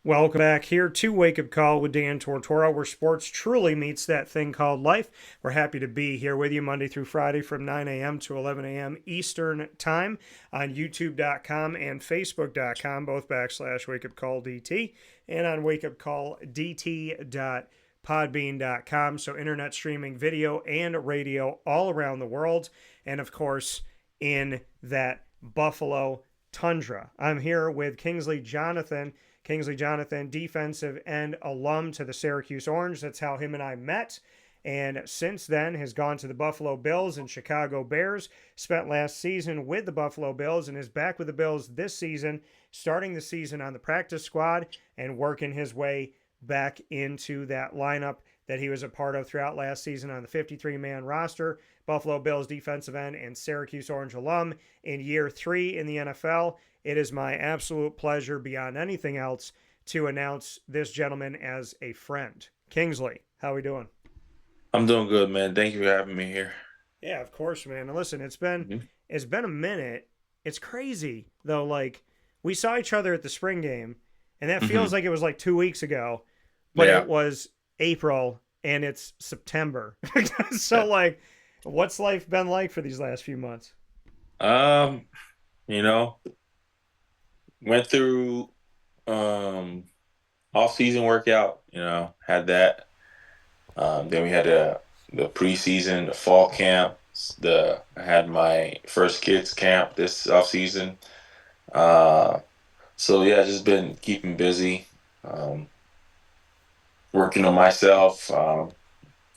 Welcome back here to Wake Up Call with Dan Tortora, where sports truly meets that thing called life. We're happy to be here with you Monday through Friday from 9 a.m. to 11 a.m. Eastern Time on YouTube.com and Facebook.com, both backslash Wake Up Call DT, and on WakeUpCallDT.podbean.com. So, internet streaming, video, and radio all around the world. And of course, in that Buffalo tundra. I'm here with Kingsley Jonathan. Kingsley Jonathan, defensive end alum to the Syracuse Orange. That's how him and I met. And since then has gone to the Buffalo Bills and Chicago Bears. Spent last season with the Buffalo Bills and is back with the Bills this season, starting the season on the practice squad and working his way back into that lineup that he was a part of throughout last season on the 53-man roster. Buffalo Bills defensive end and Syracuse Orange alum in year 3 in the NFL. It is my absolute pleasure beyond anything else to announce this gentleman as a friend. Kingsley, how are we doing? I'm doing good, man. Thank you for having me here. Yeah, of course, man. And listen, it's been Mhm. it's been a minute. It's crazy though. Like we saw each other at the spring game, and that feels Mhm. like it was like 2 weeks ago, but it Yeah. was April and it's September. So Yeah. like, what's life been like for these last few months? Um, you know, went through um off-season workout, had that. Then we had the preseason, the fall camp, I had my first kids camp this off-season. Uh so yeah, just been keeping busy, um, working on myself,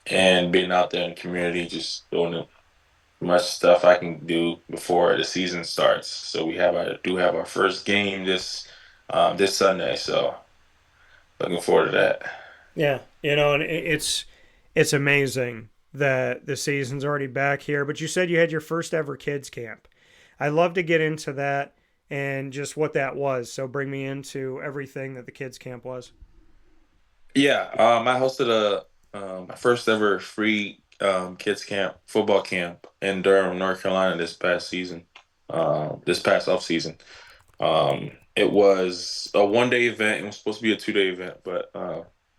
and being out there in the community, just doing much stuff I can do before the season starts. So do have our first game this Sunday. So looking forward to that. Yeah, and it's amazing that the season's already back here. But you said you had your first ever kids camp. I'd love to get into that and just what that was. So bring me into everything that the kids camp was. Yeah, I hosted my first ever free kids camp, football camp in Durham, North Carolina this past season, this past off season. It was a 1 day event. It was supposed to be a 2 day event, but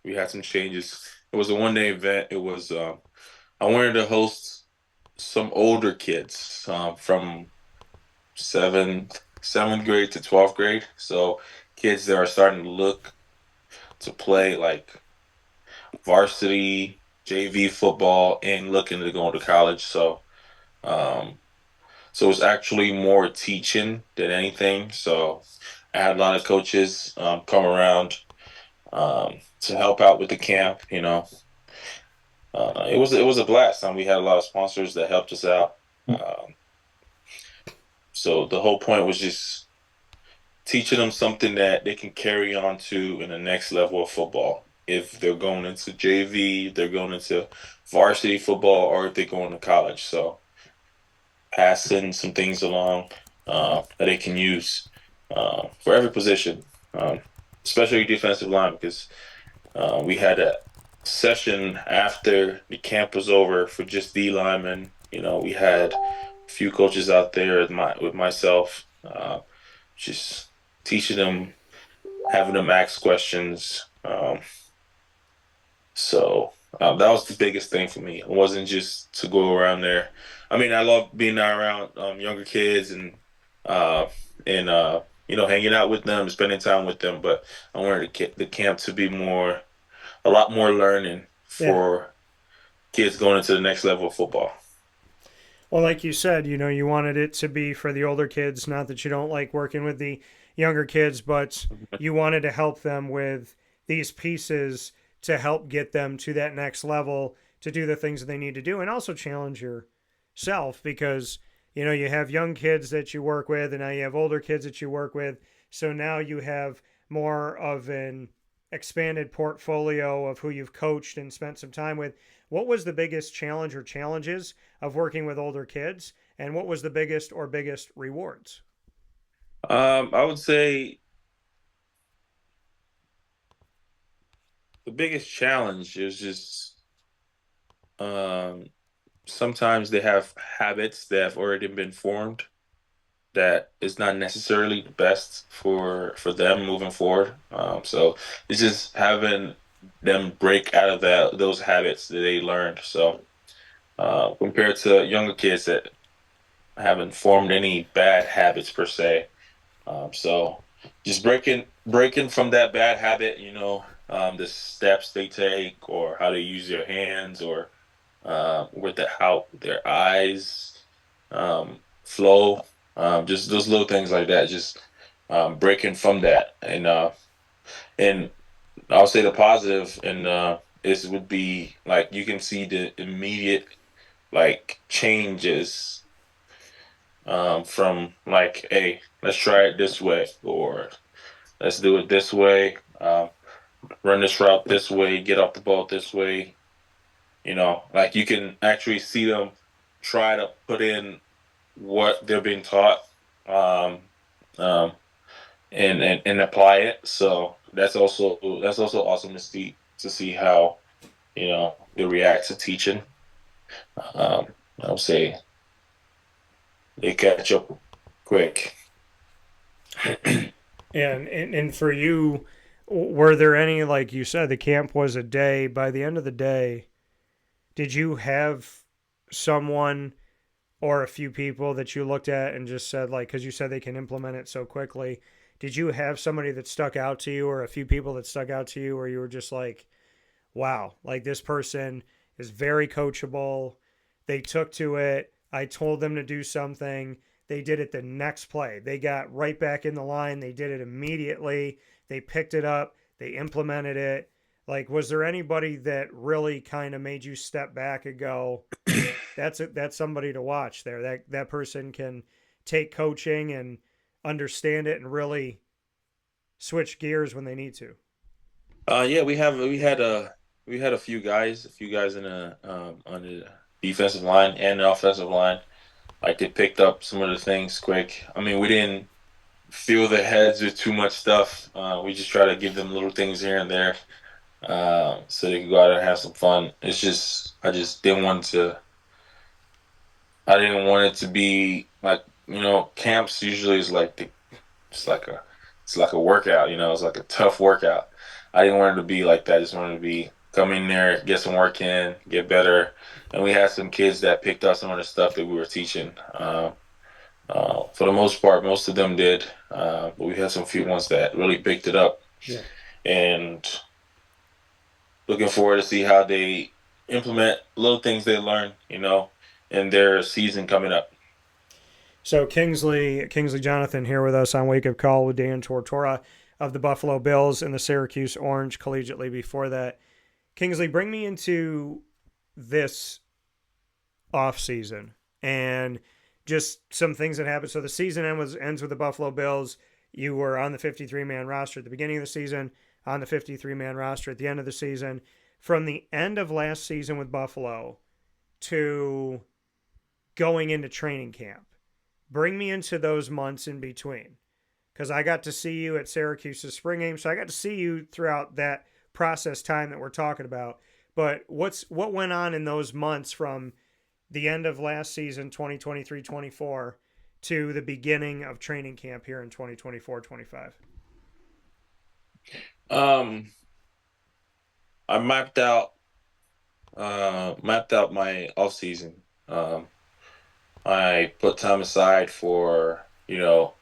we had some changes. It was a 1 day event. I wanted to host some older kids from seventh grade to 12th grade. So kids that are starting to look to play like varsity, JV football, and looking to go to college. Um, so it's actually more teaching than anything. So I had a lot of coaches come around to help out with the camp. It was a blast. We had a lot of sponsors that helped us out. Um, so the whole point was just teaching them something that they can carry on to in the next level of football. If they're going into JV, they're going into varsity football, or if they're going to college. So passing some things along that they can use for every position, especially defensive line, because we had a session after the camp was over for just D linemen. We had a few coaches out there with myself, just teaching them, having them ask questions. So that was the biggest thing for me. It wasn't just to go around there. I mean, I love being around younger kids uh, and hanging out with them, spending time with them. But I wanted the camp to be a lot more learning Yeah. for kids going into the next level of football. Well, like you said, you wanted it to be for the older kids. Not that you don't like working with the younger kids, but you wanted to help them with these pieces to help get them to that next level to do the things that they need to do and also challenge yourself because, you have young kids that you work with and now you have older kids that you work with. So now you have more of an expanded portfolio of who you've coached and spent some time with. What was the biggest challenge or challenges of working with older kids, and what was the biggest rewards? I would say the biggest challenge is just um, sometimes they have habits that have already been formed. that is not necessarily the best for them moving forward. So it's just having them break out of those habits that they learned. So compared to younger kids that haven't formed any bad habits per se. So just breaking from that bad habit, the steps they take or how they use their hands or with how their eyes flow, just those little things like that. Just breaking from that, and I'll say the positive, and is would be like you can see the immediate like changes from like, hey, let's try it this way, or let's do it this way. Run this route this way, get off the ball this way. Like you can actually see them try to put in what they're being taught, um, um, and apply it. So that's also awesome to see how they react to teaching. Um, I would say they catch up quick. And for you, were there any, like you said, the camp was a day. By the end of the day, did you have someone or a few people that you looked at and just said, like, because you said they can implement it so quickly, did you have somebody that stuck out to you or a few people that stuck out to you where you were just like, wow, like this person is very coachable. They took to it. I told them to do something. They did it the next play. They got right back in the line. They did it immediately. They picked it up. They implemented it. Like, was there anybody that really kind of made you step back and go, that's somebody to watch there. That person can take coaching and understand it and really switch gears when they need to. Yeah, we had a few guys in on the defensive line and the offensive line. Like they picked up some of the things quick. I mean, we didn't fill their heads with too much stuff. We just try to give them little things here and there, so they can go out and have some fun. It's just I just didn't want to. I didn't want it to be like camps usually is like it's like a it's like a workout. It's like a tough workout. I didn't want it to be like that. I just wanted to be come in there, get some work in, get better. And we had some kids that picked up some of the stuff that we were teaching. For the most part, most of them did, but we had some few ones that really picked it up. Yeah. And looking forward to see how they implement little things they learn, in their season coming up. So Kingsley Jonathan here with us on Wake Up Call with Dan Tortora of the Buffalo Bills and the Syracuse Orange collegiately before that. Kingsley, bring me into this off season and just some things that happened. So the season ends with the Buffalo Bills. You were on the 53-man roster at the beginning of the season, on the 53-man roster at the end of the season. From the end of last season with Buffalo to going into training camp, bring me into those months in between, because I got to see you at Syracuse's spring game, so I got to see you throughout that process time that we're talking about. But what went on in those months from the end of last season 2023-24 to the beginning of training camp here in 2024-25? Um, I mapped out my off season. I put time aside for to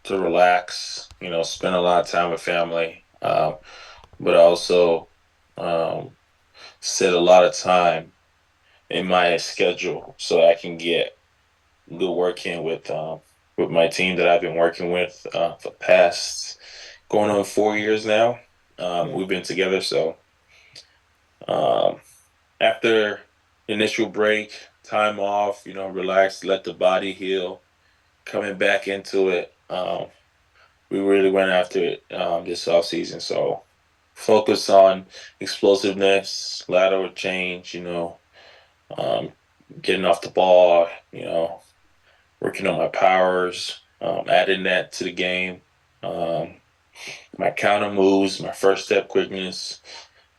relax, spend a lot of time with family, but also um, set a lot of time in my schedule so I can get good work in with my team that I've been working with for the past going on 4 years now. Yeah. We've been together, so um, after initial break, time off, relax, let the body heal. Coming back into it, we really went after it this off season. So focus on explosiveness, lateral change, um, getting off the ball, working on my powers, adding that to the game. Um, my counter moves, my first step quickness,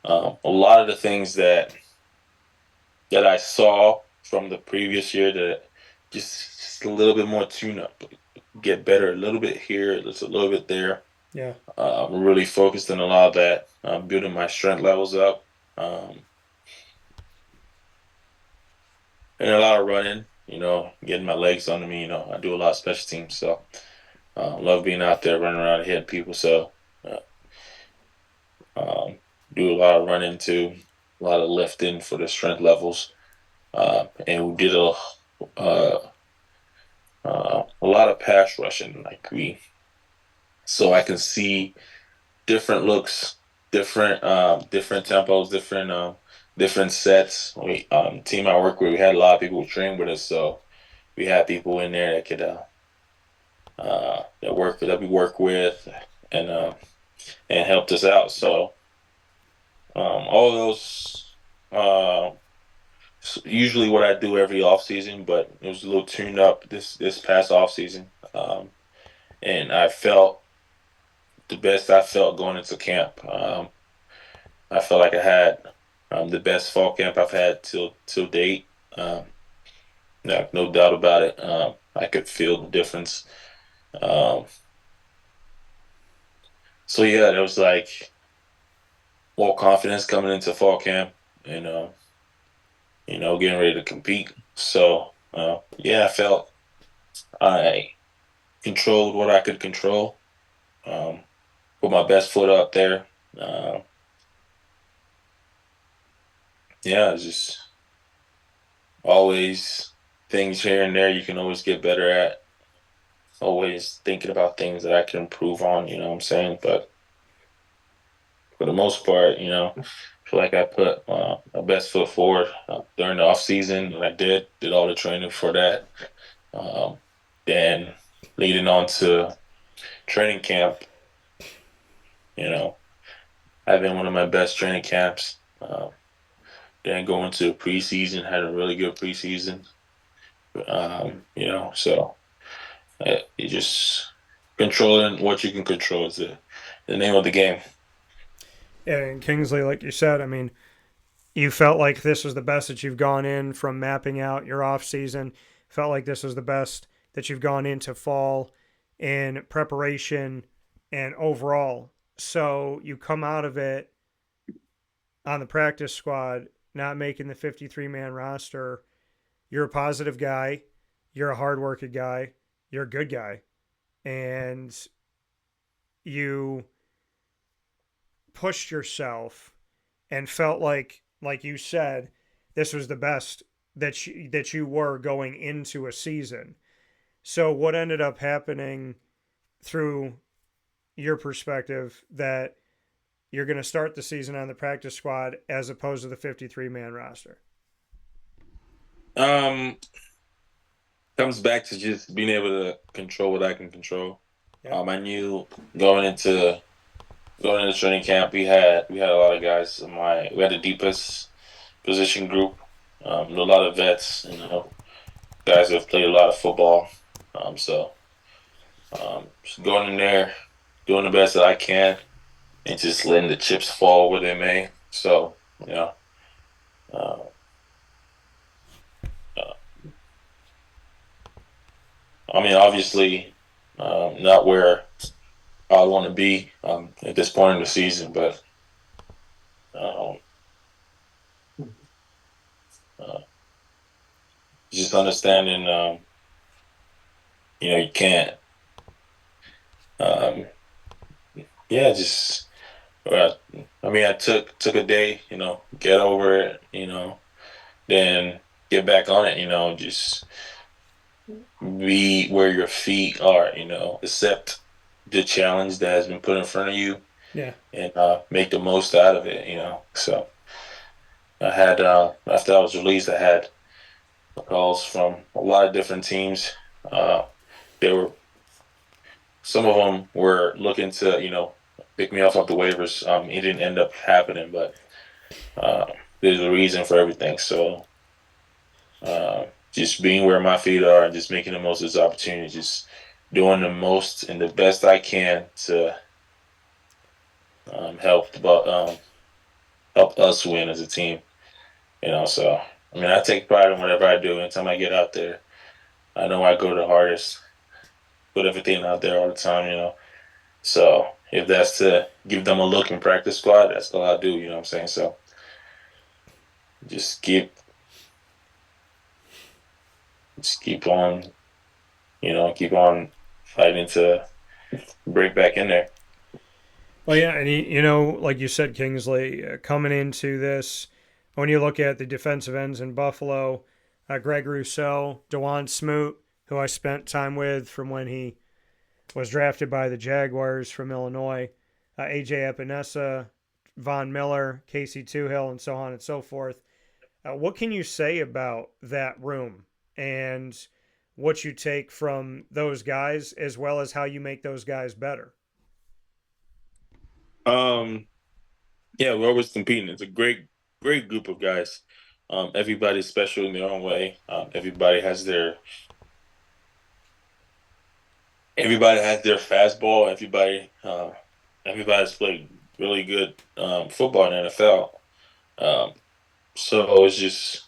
a lot of the things that I saw from the previous year that just a little bit more tune up, get better a little bit here, just a little bit there. Yeah. I'm really focused on a lot of that, building my strength levels up, and a lot of running. Getting my legs under me. I do a lot of special teams, so love being out there running around and hitting people. So uh, um, do a lot of running too, a lot of lifting for the strength levels, and we did uh, a lot of pass rushing, so I can see different looks, different tempos, different sets. Team I work with, we had a lot of people who train with us, so we had people in there that could that we work with and and helped us out. So all those usually what I do every off season, but it was a little tuned up this past off season, and I felt the best I felt going into camp. I felt like I had the best fall camp I've had till date. No doubt about it. I could feel the difference. Um, so yeah, there was like more confidence coming into fall camp, and getting ready to compete. So yeah, I felt I controlled what I could control. Um, put my best foot up there. Uh, yeah, it's just always things here and there you can always get better at. Always thinking about things that I can improve on, you know what I'm saying? But for the most part, I feel like I put my best foot forward during the off season, and I did all the training for that. Um, then leading on to training camp, you know, having one of my best training camps. Then going to preseason, had a really good preseason. So you just controlling what you can control is the name of the game. And Kingsley, like you said, I mean, you felt like this was the best that you've gone in from mapping out your off season. Felt like this was the best that you've gone into fall in preparation and overall. So you come out of it on the practice squad, not making the 53-man roster. You're a positive guy. You're a hardworking guy. You're a good guy. And you pushed yourself and felt like you said, this was the best that you were going into a season. So what ended up happening through your perspective that you're going to start the season on the practice squad as opposed to the 53-man roster? Um, Comes back to just being able to control what I can control. Yeah. I knew going into training camp, we had a lot of guys. We had the deepest position group. A lot of vets, guys that have played a lot of football. Just going in there, doing the best that I can, and just letting the chips fall where they may. So, uh, uh, I mean, obviously, not where I want to be at this point in the season, but um, uh, just understanding, you can't, um, yeah, just, uh, I mean, I took a day, get over it, then get back on it, just be where your feet are, accept the challenge that has been put in front of you Yeah. and make the most out of it, So I had, after I was released, I had calls from a lot of different teams. Uh, they were Some of them were looking to, pick me off the waivers. It didn't end up happening, but uh, there's a reason for everything. So just being where my feet are and just making the most of this opportunity, just doing the most and the best I can to help us win as a team. So I mean, I take pride in whatever I do. Anytime I get out there, I know I go the hardest, put everything out there all the time, So if that's to give them a look in practice squad, that's all I do, you know what I'm saying? So just keep on, keep on fighting to break back in there. Well, yeah, and like you said, Kingsley, coming into this, when you look at the defensive ends in Buffalo, Greg Rousseau, Dewan Smoot, who I spent time with from when he was drafted by the Jaguars from Illinois, AJ Epinesa, Von Miller, Casey Toohill, and so on and so forth. What can you say about that room and what you take from those guys, as well as how you make those guys better? Um, yeah, we're always competing. It's a great group of guys. Everybody's special in their own way. Everybody has their fastball. Everybody's played really good football in the NFL. Um, so it's just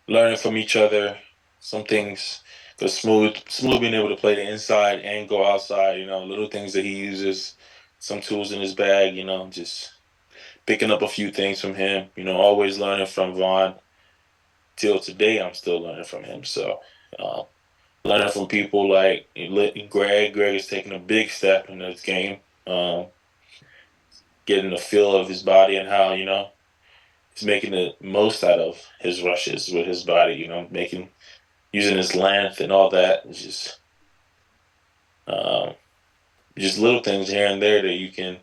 learning from each other. Some things, because Smooth being able to play the inside and go outside. Little things that he uses, some tools in his bag. Just picking up a few things from him. Always learning from Vaughn. Till today, I'm still learning from him. So, uh, learning from people like Greg. Greg is taking a big step in this game. Getting the feel of his body and how he's making the most out of his rushes with his body. Making using his length and all that. It's um, just little things here and there that you can,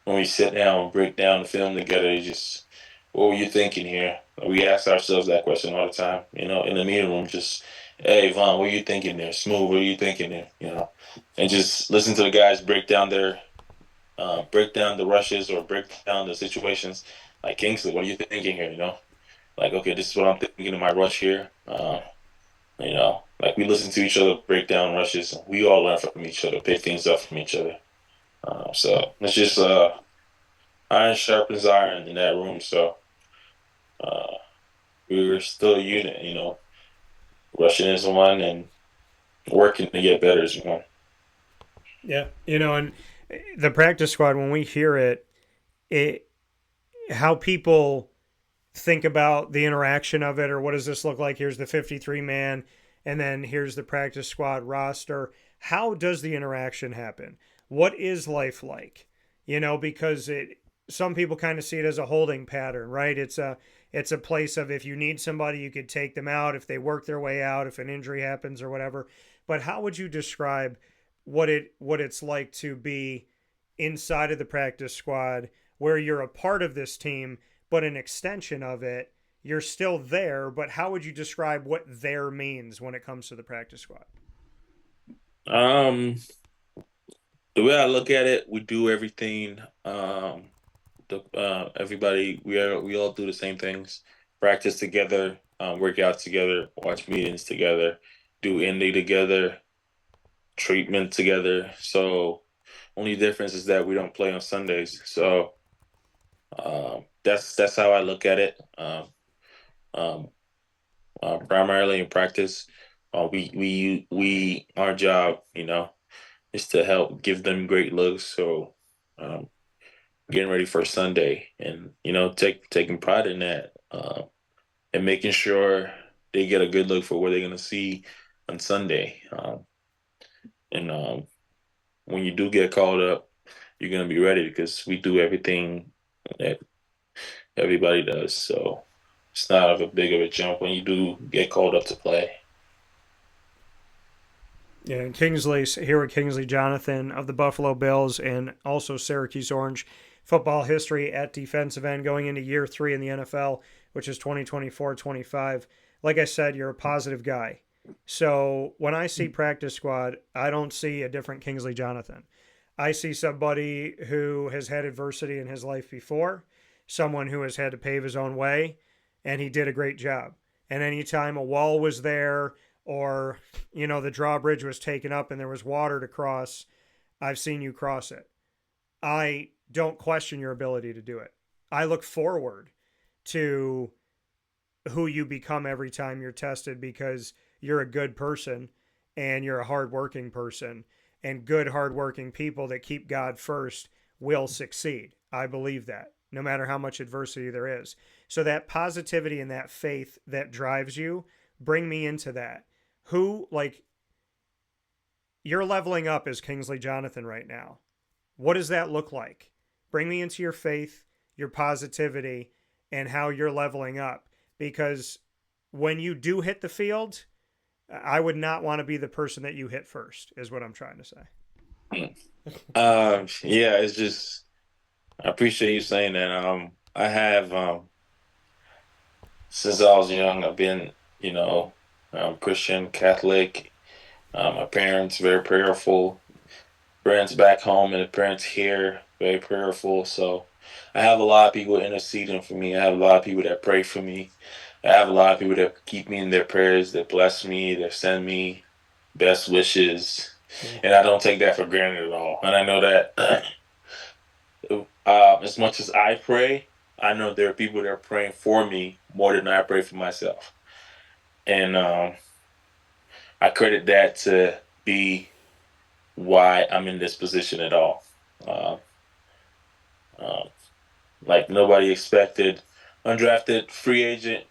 when we sit down and break down the film together, what were you thinking here? We ask ourselves that question all the time, in the meeting room. Just, hey, Vaughn, what are you thinking there? Smooth, what are you thinking there? And just listen to the guys break down the rushes or break down the situations. Like Kingsley, what are you thinking here? Like, okay, this is what I'm thinking in my rush here. Like we listen to each other break down rushes. We all learn from each other, pick things up from each other. So it's just iron sharpens iron in that room. So uh, we were still a unit, rushing is one and working to get better is one. Yeah, and the practice squad, when we hear it how people think about the interaction of it, or what does this look like? Here's the 53 man, and then here's the practice squad roster. How does the interaction happen? What is life like? Because some people kind of see it as a holding pattern, right? It's a place of, if you need somebody, you could take them out if they work their way out, if an injury happens or whatever. But how would you describe what it's like to be inside of the practice squad, where you're a part of this team but an extension of it? You're still there, but how would you describe what there means when it comes to the practice squad? Um, the way I look at it, we do everything. Everybody, we all do the same things. Practice together, work out together, watch meetings together, do indie together, treatment together. So only difference is that we don't play on Sundays. So that's how I look at it. Um, Primarily in practice, we our job, is to help give them great looks. So um, getting ready for Sunday, and taking pride in that, and making sure they get a good look for what they're gonna see on Sunday. And when you do get called up, you're gonna be ready because we do everything that everybody does. So it's not of a big of a jump when you do get called up to play. Yeah, and Kingsley's here with Kingsley Jonathan of the Buffalo Bills, and also Syracuse Orange football history at defensive end going into year 3 in the NFL, which is 2024-25. Like I said, you're a positive guy. So when I see practice squad, I don't see a different Kingsley Jonathan. I see somebody who has had adversity in his life before, someone who has had to pave his own way, and he did a great job. And anytime a wall was there, or the drawbridge was taken up and there was water to cross, I've seen you cross it. I don't question your ability to do it. I look forward to who you become every time you're tested, because you're a good person and you're a hardworking person, and good, hardworking people that keep God first will succeed. I believe that, no matter how much adversity there is. So that positivity and that faith that drives you, bring me into that. Who, like, you're leveling up as Kingsley Jonathan right now. What does that look like? Bring me into your faith, your positivity, and how you're leveling up. Because when you do hit the field, I would not want to be the person that you hit first, is what I'm trying to say. Yeah, it's just I appreciate you saying that. I have since I was young, I've been, Christian, Catholic. My parents very prayerful. Parents back home and the parents here very prayerful. So I have a lot of people interceding for me. I have a lot of people that pray for me. I have a lot of people that keep me in their prayers, that bless me, that send me best wishes, and I don't take that for granted at all. And I know that as much as I pray, I know there are people that are praying for me more than I pray for myself, and I credit that to be why I'm in this position at all. Uh, uh, like nobody expected, undrafted free agent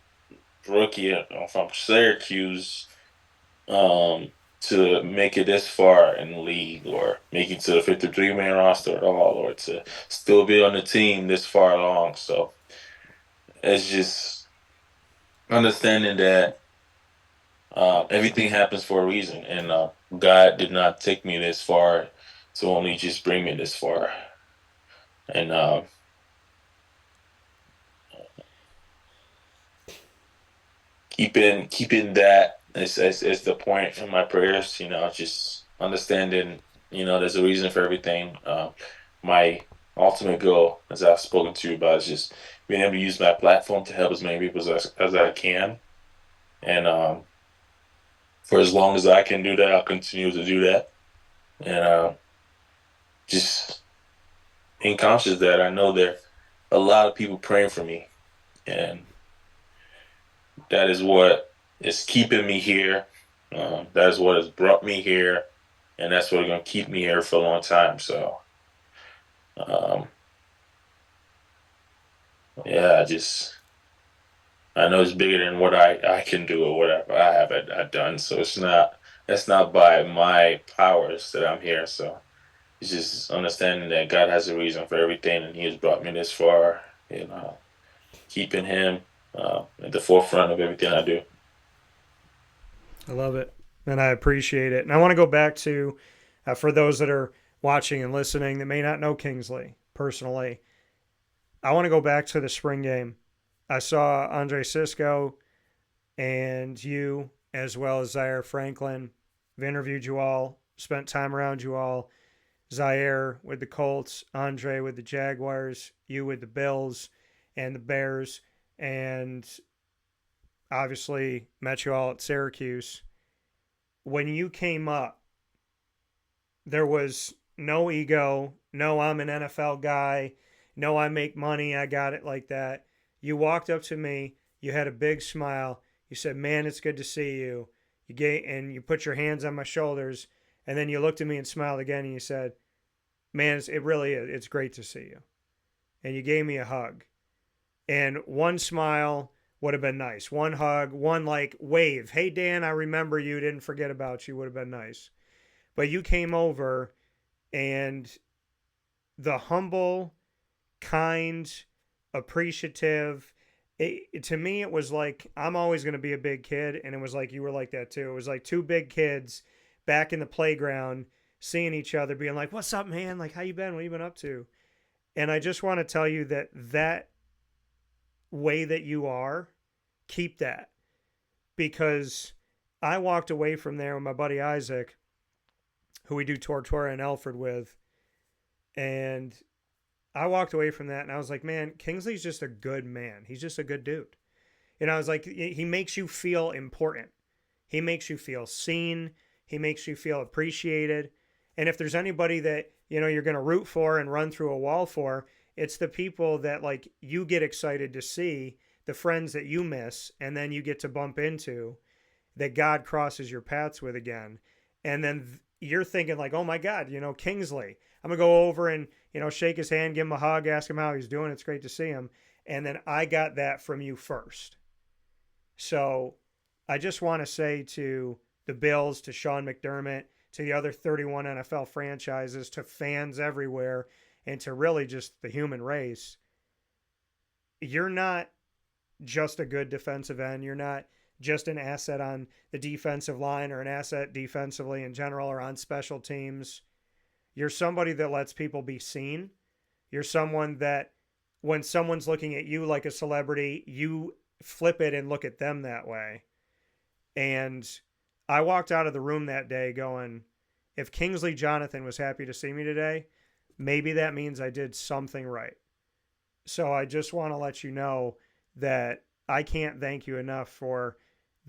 rookie from Syracuse to make it this far in the league, or make it to the 53-man roster at all, or to still be on the team this far along. So it's just understanding that everything happens for a reason, and God did not take me this far to only just bring me this far. And keeping that as the point in my prayers, just understanding, there's a reason for everything. My ultimate goal, as I've spoken to you about, is just being able to use my platform to help as many people as I can. And for as long as I can do that, I'll continue to do that. And just being conscious that I know there are a lot of people praying for me. And that is what is keeping me here. That is what has brought me here. And that's what's going to keep me here for a long time. So, um, yeah, I know it's bigger than what I can do or whatever I have done. So it's not by my powers that I'm here. So it's just understanding that God has a reason for everything, and He has brought me this far. Keeping Him at the forefront of everything I do. I love it, and I appreciate it. And I want to go back to, for those that are watching and listening that may not know Kingsley personally, I want to go back to the spring game. I saw Andre Cisco and you, as well as Zaire Franklin. I've interviewed you all, spent time around you all. Zaire with the Colts, Andre with the Jaguars, you with the Bills and the Bears, and obviously met you all at Syracuse. When you came up, there was no ego, no, I'm an NFL guy, no, I make money, I got it like that. You walked up to me, you had a big smile, you said, man, it's good to see you. And you put your hands on my shoulders, and then you looked at me and smiled again, and you said, man, it really is. It's great to see you. And you gave me a hug. And one smile would have been nice. One hug, one like wave. Hey, Dan, I remember you. Didn't forget about you. Would have been nice. But you came over, and the humble, kind, appreciative, to me, it was like, I'm always going to be a big kid. And it was like you were like that too. It was like two big kids back in the playground, seeing each other, being like, what's up, man? Like, how you been? What you been up to? And I just want to tell you that way that you are, keep that. Because I walked away from there with my buddy Isaac, who we do Tortora and Alfred with, and I walked away from that and I was like, man, Kingsley's just a good man. He's just a good dude. And I was like, he makes you feel important. He makes you feel seen. He makes you feel appreciated. And if there's anybody that, you're going to root for and run through a wall for, it's the people that like you get excited to see, the friends that you miss and then you get to bump into, that God crosses your paths with again. And then you're thinking like, oh my God, Kingsley, I'm going to go over and, shake his hand, give him a hug, ask him how he's doing. It's great to see him. And then I got that from you first. So I just want to say to the Bills, to Sean McDermott, to the other 31 NFL franchises, to fans everywhere, and to really just the human race, you're not just a good defensive end. You're not just an asset on the defensive line or an asset defensively in general or on special teams. You're somebody that lets people be seen. You're someone that when someone's looking at you like a celebrity, you flip it and look at them that way. And I walked out of the room that day going, if Kingsley Jonathan was happy to see me today, maybe that means I did something right. So I just want to let you know that I can't thank you enough for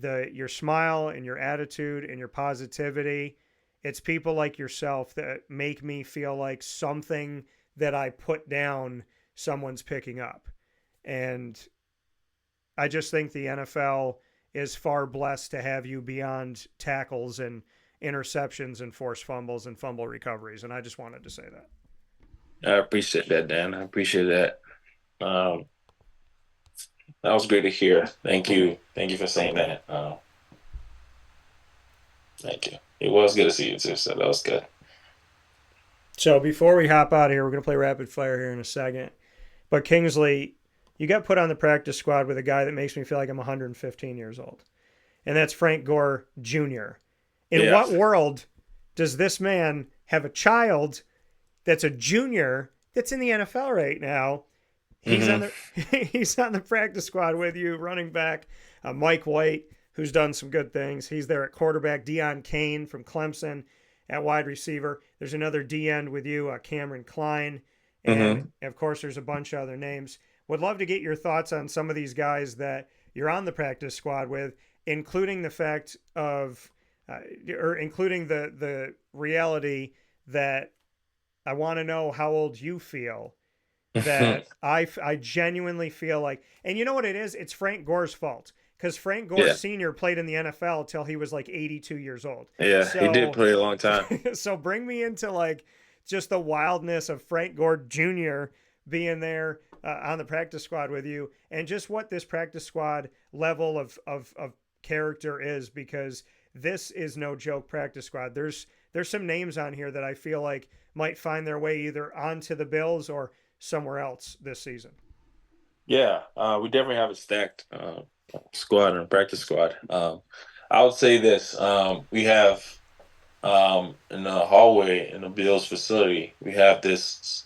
your smile and your attitude and your positivity. It's people like yourself that make me feel like something that I put down, someone's picking up. And I just think the NFL is far blessed to have you beyond tackles and interceptions and forced fumbles and fumble recoveries. And I just wanted to say that. I appreciate that, Dan. I appreciate that. That was great to hear. Thank you. Thank you for saying that. Thank you. It was good to see you too, so that was good. So before we hop out of here, we're going to play rapid fire here in a second. But Kingsley, you got put on the practice squad with a guy that makes me feel like I'm 115 years old. And that's Frank Gore Jr. In what world does this man have a child that's a junior that's in the NFL right now? He's on the practice squad with you, running back Mike White, who's done some good things. He's there at quarterback. Deion Kane from Clemson at wide receiver. There's another D end with you, Cameron Klein. And, of course, there's a bunch of other names. Would love to get your thoughts on some of these guys that you're on the practice squad with, including the fact of or including the reality that I want to know how old you feel. That I genuinely feel like, and you know what it is? It's Frank Gore's fault. Because Frank Gore Sr. played in the NFL till he was like 82 years old. Yeah, so, he did play a long time. So bring me into like just the wildness of Frank Gore Jr. being there on the practice squad with you, and just what this practice squad level of character is, because this is no joke practice squad. There's some names on here that I feel like might find their way either onto the Bills or somewhere else this season. Yeah, we definitely have a stacked squad and practice squad. I would say this: we have in the hallway in the Bills facility, we have this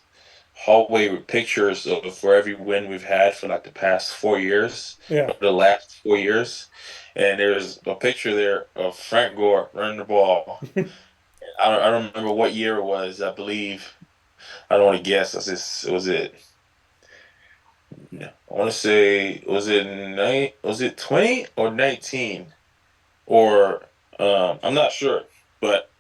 hallway with pictures for every win we've had for like the past 4 years, the last 4 years, and there's a picture there of Frank Gore running the ball. I don't remember what year it was. I believe, I don't want to guess. Was it? I want to say, was it 20 or 19? Or I'm not sure, but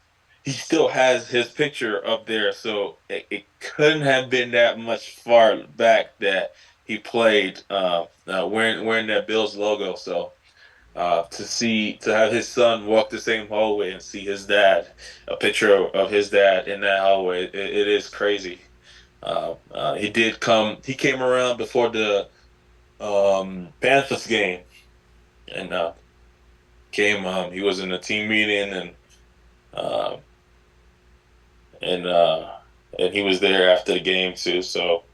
he still has his picture up there, so it couldn't have been that much far back that he played wearing that Bills logo. So to have his son walk the same hallway and see his dad, a picture of his dad in that hallway, it is crazy. He came around before the Panthers game, and he was in a team meeting, and he was there after the game too. So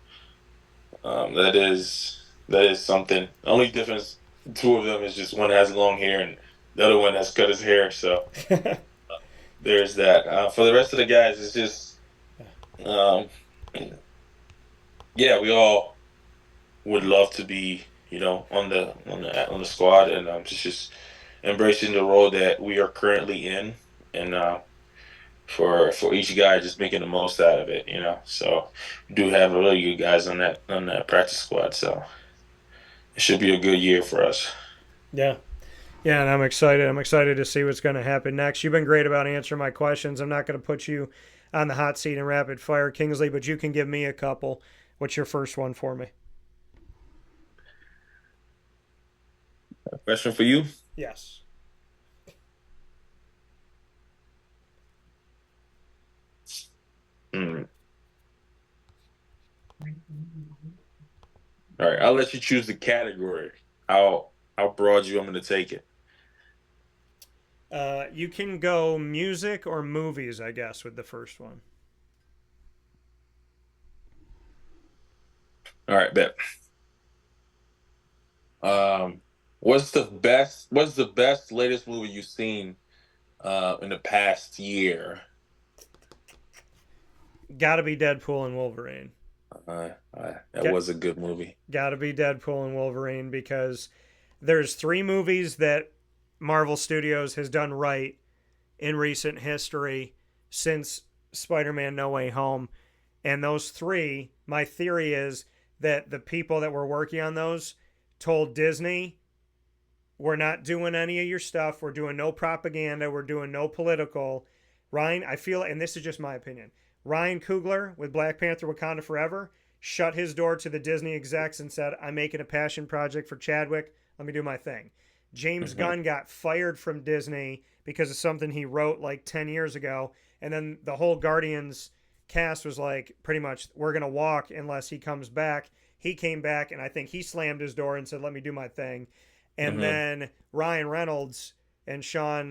that is something. The only difference, two of them, is just one has long hair and the other one has cut his hair. So there's that. For the rest of the guys, it's just we all would love to be, on the squad, and just embracing the role that we are currently in, and for each guy just making the most out of it, So we do have really good guys on that practice squad, so it should be a good year for us. Yeah. Yeah, and I'm excited. I'm excited to see what's going to happen next. You've been great about answering my questions. I'm not going to put you on the hot seat in rapid fire, Kingsley, but you can give me a couple. What's your first one for me? A question for you? Yes. Mm. All right, I'll let you choose the category. How broad you want me to take it? You can go music or movies, I guess, with the first one. All right, bet. Um, what's the best latest movie you've seen in the past year? Gotta be Deadpool and Wolverine. That Get, was a good movie. gotta be Deadpool and Wolverine because there's three movies that Marvel Studios has done right in recent history since Spider-Man No Way Home. And those three, my theory is that the people that were working on those told Disney, we're not doing any of your stuff. We're doing no propaganda. We're doing no political. Ryan, I feel, and this is just my opinion, Ryan Coogler with Black Panther Wakanda Forever shut his door to the Disney execs and said, I'm making a passion project for Chadwick. Let me do my thing. James Hmm. Gunn got fired from Disney because of something he wrote like 10 years ago. And then the whole Guardians cast was like, pretty much, we're going to walk unless he comes back. He came back, and I think he slammed his door and said, let me do my thing. And Hmm. then Ryan Reynolds and Sean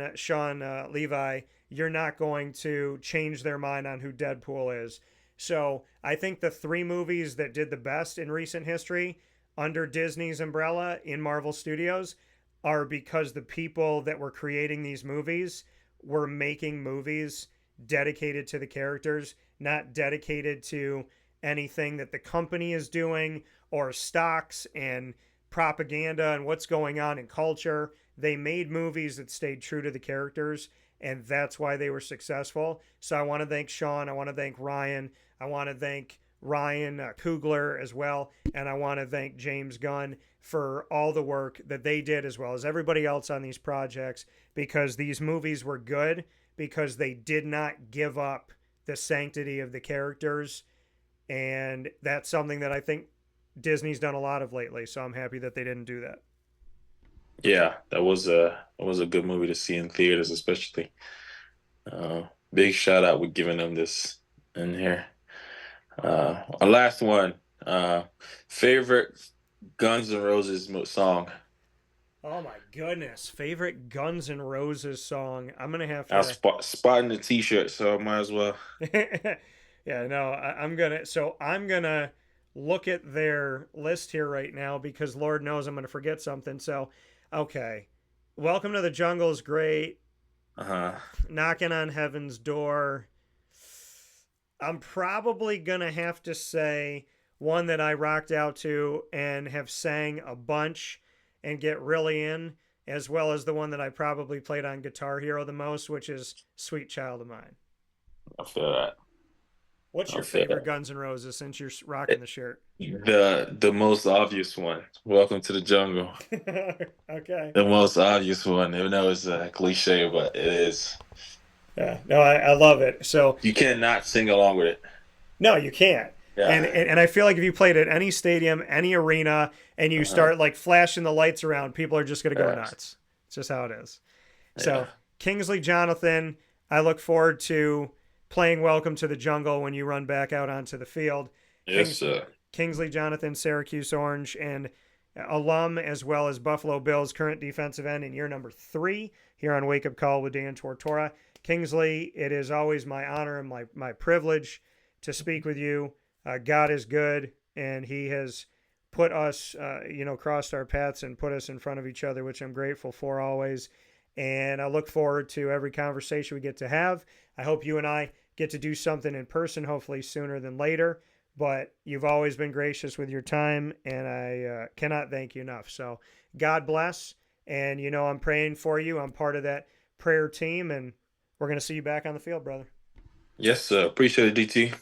Levi, you're not going to change their mind on who Deadpool is. So I think the three movies that did the best in recent history under Disney's umbrella in Marvel Studios are because the people that were creating these movies were making movies dedicated to the characters, not dedicated to anything that the company is doing or stocks and propaganda and what's going on in culture. They made movies that stayed true to the characters, and that's why they were successful. So I want to thank Sean. I want to thank Ryan. I want to thank Ryan Coogler as well. And I want to thank James Gunn for all the work that they did, as well as everybody else on these projects, because these movies were good because they did not give up the sanctity of the characters. And that's something that I think Disney's done a lot of lately. So I'm happy that they didn't do that. Yeah, that was a good movie to see in theaters, especially. Big shout out with giving them this in here. Our last one. Favorite Guns N' Roses song. Oh my goodness. Favorite Guns N' Roses song. I'm going to have I was to. spotting the T-shirt, so I might as well. Yeah, no, I'm going to. So I'm going to look at their list here right now because Lord knows I'm going to forget something. So, okay. Welcome to the Jungle is great. Uh-huh. Knocking on Heaven's Door. I'm probably going to have to say one that I rocked out to and have sang a bunch and get really in, as well as the one that I probably played on Guitar Hero the most, which is Sweet Child of Mine. I feel that. What's I your feel favorite that. Guns N' Roses since you're rocking It- the shirt? the most obvious one. Welcome to the jungle. Okay. The most obvious one, even though it's a cliche, but it is. Yeah, no, I love it. So, You cannot sing along with it. no, you can't. Yeah. And I feel like if you played at any stadium, any arena, and you Uh-huh. start like flashing the lights around, people are just going to go Yeah. nuts. It's just how it is. Yeah. So, Kingsley Jonathan, I look forward to playing Welcome to the Jungle when you run back out onto the field. Yes, Kings, sir. Kingsley Jonathan, Syracuse Orange, and alum, as well as Buffalo Bills current defensive end in year number 3 here on Wake Up Call with Dan Tortora. Kingsley, it is always my honor and my privilege to speak with you. God is good, and He has put us, crossed our paths and put us in front of each other, which I'm grateful for always. And I look forward to every conversation we get to have. I hope you and I get to do something in person, hopefully sooner than later. But you've always been gracious with your time, and I cannot thank you enough. So God bless. And, I'm praying for you. I'm part of that prayer team, and we're going to see you back on the field, brother. Yes, sir. Appreciate it, DT.